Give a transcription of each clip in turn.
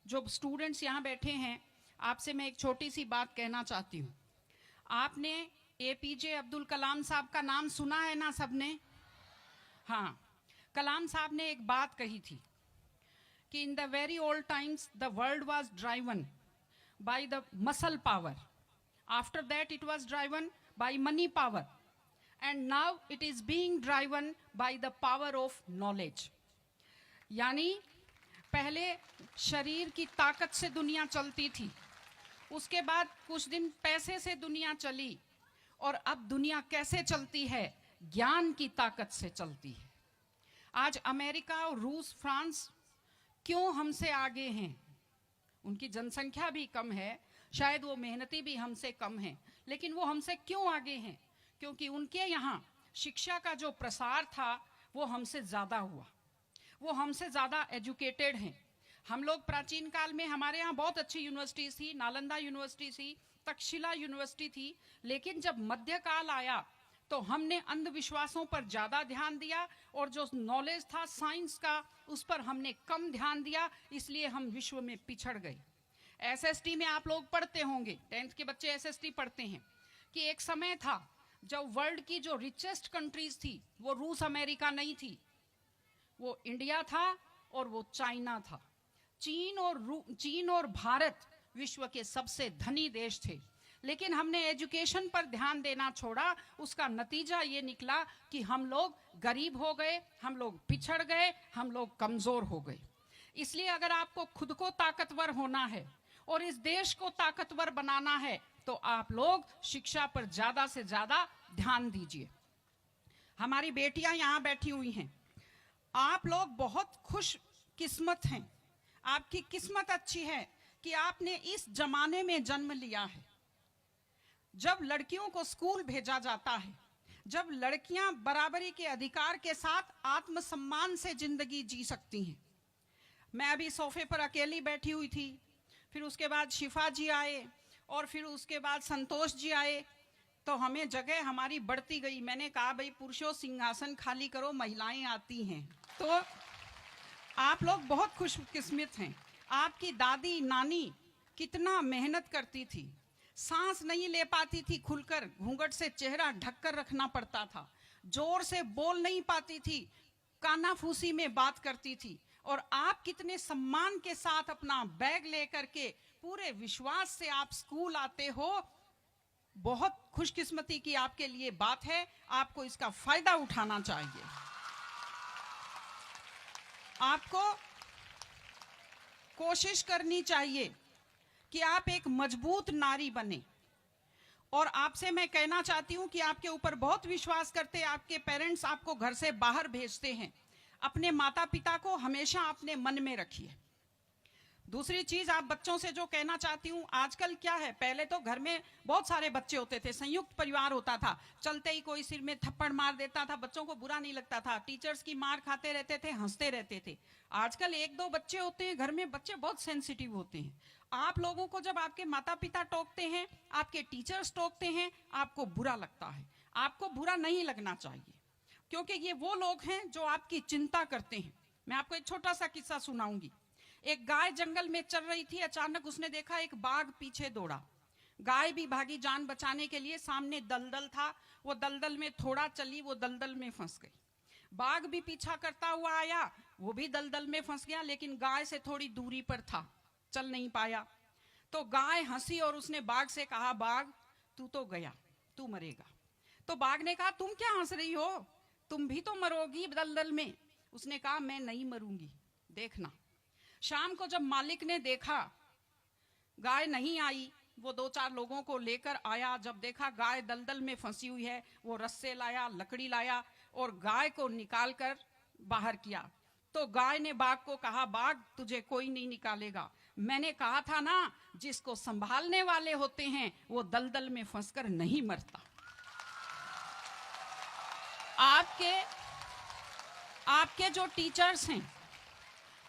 जो स्टूडेंट्स यहाँ बैठे हैं, आपसे मैं एक छोटी सी बात कहना चाहती हूँ। आपने एपीजे अब्दुल कलाम साहब का नाम सुना है ना सबने? हाँ, कलाम साहब ने एक बात कही थी कि in the very old times the world was driven by the muscle power, after that it was driven by money power, and now it is being driven by the power of knowledge. यानी पहले शरीर की ताकत से दुनिया चलती थी, उसके बाद कुछ दिन पैसे से दुनिया चली, और अब दुनिया कैसे चलती है? ज्ञान की ताकत से चलती है। आज अमेरिका और रूस, फ्रांस क्यों हमसे आगे हैं? उनकी जनसंख्या भी कम है, शायद वो मेहनती भी हमसे कम हैं, लेकिन वो हमसे क्यों आगे हैं? क्योंकि उनके यहाँ शिक्षा का जो प्रसार था वो हमसे ज़्यादा हुआ, वो हमसे ज़्यादा एजुकेटेड हैं। हम लोग प्राचीन काल में हमारे यहाँ बहुत अच्छी यूनिवर्सिटीज़ थी, नालंदा यूनिवर्सिटी थी, तक्षशिला यूनिवर्सिटी थी, लेकिन जब मध्यकाल आया तो हमने अंधविश्वासों पर ज़्यादा ध्यान दिया, और जो नॉलेज था साइंस का उस पर हमने कम ध्यान दिया, इसलिए हम विश्व में पिछड़ गए। एसएसटी में आप लोग पढ़ते होंगे, 10th के बच्चे एसएसटी पढ़ते हैं, कि एक समय था जब वर्ल्ड की जो रिचेस्ट कंट्रीज थी वो रूस अमेरिका नहीं थी, वो इंडिया था और वो चाइना था। चीन और भारत विश्व के सबसे धनी देश थे, लेकिन हमने एजुकेशन पर ध्यान देना छोड़ा। उसका नतीजा ये निकला कि हम लोग गरीब हो गए, हम लोग पिछड़ गए, हम लोग कमजोर हो गए। इसलिए अगर आपको खुद को ताकतवर होना है और इस देश को ताकतवर बनाना है तो आप लोग शिक्षा पर ज्यादा से ज्यादा ध्यान दीजिए। हमारी बेटियां यहाँ बैठी हुई हैं, आप लोग बहुत खुश किस्मत हैं, आपकी किस्मत अच्छी है कि आपने इस जमाने में जन्म लिया है जब लड़कियों को स्कूल भेजा जाता है, जब लड़कियां बराबरी के अधिकार के साथ आत्मसम्मान से जिंदगी जी सकती हैं। मैं अभी सोफे पर अकेली बैठी हुई थी, फिर उसके बाद शिफा जी आए और फिर उसके बाद संतोष जी आए, तो हमें जगह हमारी बढ़ती गई। मैंने कहा भाई पुरुषों सिंहासन खाली करो, महिलाएं आती हैं। तो आप लोग बहुत खुशकिस्मत हैं। आपकी दादी नानी कितना मेहनत करती थी, सांस नहीं ले पाती थी खुलकर, घूंघट से चेहरा ढककर रखना पड़ता था, जोर से बोल नहीं पाती थी, कानाफूसी में बात करती थी, और आप कितने सम्मान के साथ अपना बैग लेकर के पूरे विश्वास से आप स्कूल आते हो। बहुत खुशकिस्मती की आपके लिए बात है, आपको इसका फायदा उठाना चाहिए। आपको कोशिश करनी चाहिए कि आप एक मजबूत नारी बने। और आपसे मैं कहना चाहती हूं कि आपके ऊपर बहुत विश्वास करते हैं, आपके पेरेंट्स आपको घर से बाहर भेजते हैं, अपने माता पिता को हमेशा अपने मन में रखिए। दूसरी चीज आप बच्चों से जो कहना चाहती हूँ, आजकल क्या है, पहले तो घर में बहुत सारे बच्चे होते थे, संयुक्त परिवार होता था, चलते ही कोई सिर में थप्पड़ मार देता था, बच्चों को बुरा नहीं लगता था, टीचर्स की मार खाते रहते थे, हंसते रहते थे। आजकल 1-2 बच्चे होते हैं घर में, बच्चे बहुत सेंसिटिव होते हैं। आप लोगों को जब आपके माता पिता टोकते हैं, आपके टीचर्स टोकते हैं, आपको बुरा लगता है। आपको बुरा नहीं लगना चाहिए, क्योंकि ये वो लोग हैं जो आपकी चिंता करते हैं। मैं आपको एक छोटा सा किस्सा सुनाऊंगी। एक गाय जंगल में चल रही थी, अचानक उसने देखा एक बाघ पीछे दौड़ा। गाय भी भागी जान बचाने के लिए, सामने दलदल था, वो दलदल में थोड़ा चली, वो दलदल में फंस गई। बाघ भी पीछा करता हुआ आया, वो भी दलदल में फंस गया, लेकिन गाय से थोड़ी दूरी पर था, चल नहीं पाया। तो गाय हंसी और उसने बाघ से कहा, बाघ तू तो गया, तू मरेगा। तो बाघ ने कहा, तुम क्या हंस रही हो, तुम भी तो मरोगी दलदल में। उसने कहा, मैं नहीं मरूंगी, देखना। शाम को जब मालिक ने देखा गाय नहीं आई, वो 2-4 लोगों को लेकर आया। जब देखा गाय दलदल में फंसी हुई है, वो रस्से लाया, लकड़ी लाया और गाय को निकाल कर बाहर किया। तो गाय ने बाघ को कहा, बाघ तुझे कोई नहीं निकालेगा, मैंने कहा था ना, जिसको संभालने वाले होते हैं वो दलदल में फंसकर नहीं मरता। आपके जो टीचर्स हैं,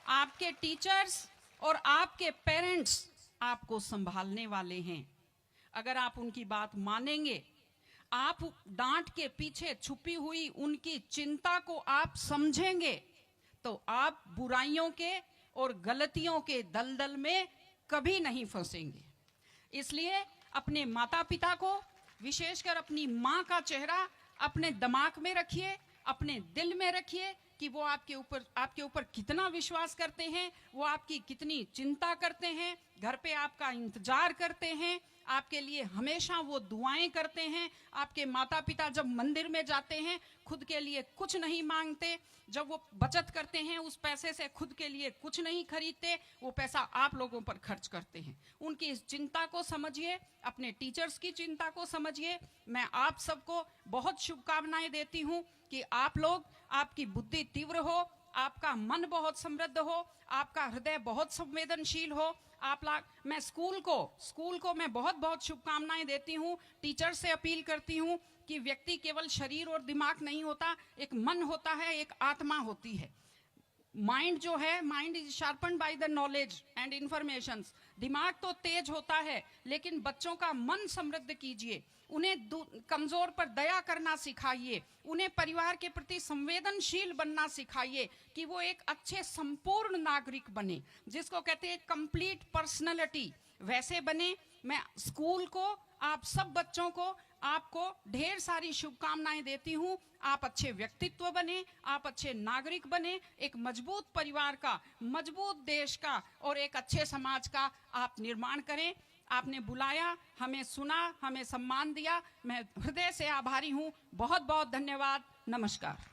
आपके टीचर्स और आपके पेरेंट्स आपको संभालने वाले हैं। अगर आप उनकी बात मानेंगे, आप डांट के पीछे छुपी हुई उनकी चिंता को आप समझेंगे, तो आप बुराइयों के और गलतियों के दलदल में कभी नहीं फंसेंगे। इसलिए अपने माता पिता को, विशेषकर अपनी माँ का चेहरा अपने दिमाग में रखिए, अपने दिल में रखिए कि वो आपके ऊपर कितना विश्वास करते हैं, वो आपकी कितनी चिंता करते हैं, घर पे आपका इंतजार करते हैं, आपके लिए हमेशा वो दुआएं करते हैं। आपके माता पिता जब मंदिर में जाते हैं खुद के लिए कुछ नहीं मांगते, जब वो बचत करते हैं उस पैसे से खुद के लिए कुछ नहीं खरीदते, वो पैसा आप लोगों पर खर्च करते हैं। उनकी इस चिंता को समझिए, अपने टीचर्स की चिंता को समझिए। मैं आप सबको बहुत शुभकामनाएं देती हूं कि आप लोग, आपकी बुद्धि तीव्र हो, आपका मन बहुत समृद्ध हो, आपका हृदय बहुत संवेदनशील हो। मैं स्कूल को मैं बहुत बहुत शुभकामनाएं देती हूँ। टीचर से अपील करती हूँ कि व्यक्ति केवल शरीर और दिमाग नहीं होता, एक मन होता है, एक आत्मा होती है। माइंड जो है, mind is sharpened by the knowledge and information. दिमाग तो तेज होता है, लेकिन बच्चों का मन समृद्ध कीजिए, उन्हें कमजोर पर दया करना सिखाइए, उन्हें परिवार के प्रति संवेदनशील बनना सिखाइए कि वो एक अच्छे संपूर्ण नागरिक बने, जिसको कहते हैं कंप्लीट पर्सनैलिटी, वैसे बने। मैं स्कूल को, आप सब बच्चों को, आपको ढेर सारी शुभकामनाएं देती हूँ। आप अच्छे व्यक्तित्व बने, आप अच्छे नागरिक बने, एक मजबूत परिवार का, मजबूत देश का और एक अच्छे समाज का आप निर्माण करें। आपने बुलाया, हमें सुना, हमें सम्मान दिया, मैं हृदय से आभारी हूँ। बहुत बहुत धन्यवाद। नमस्कार।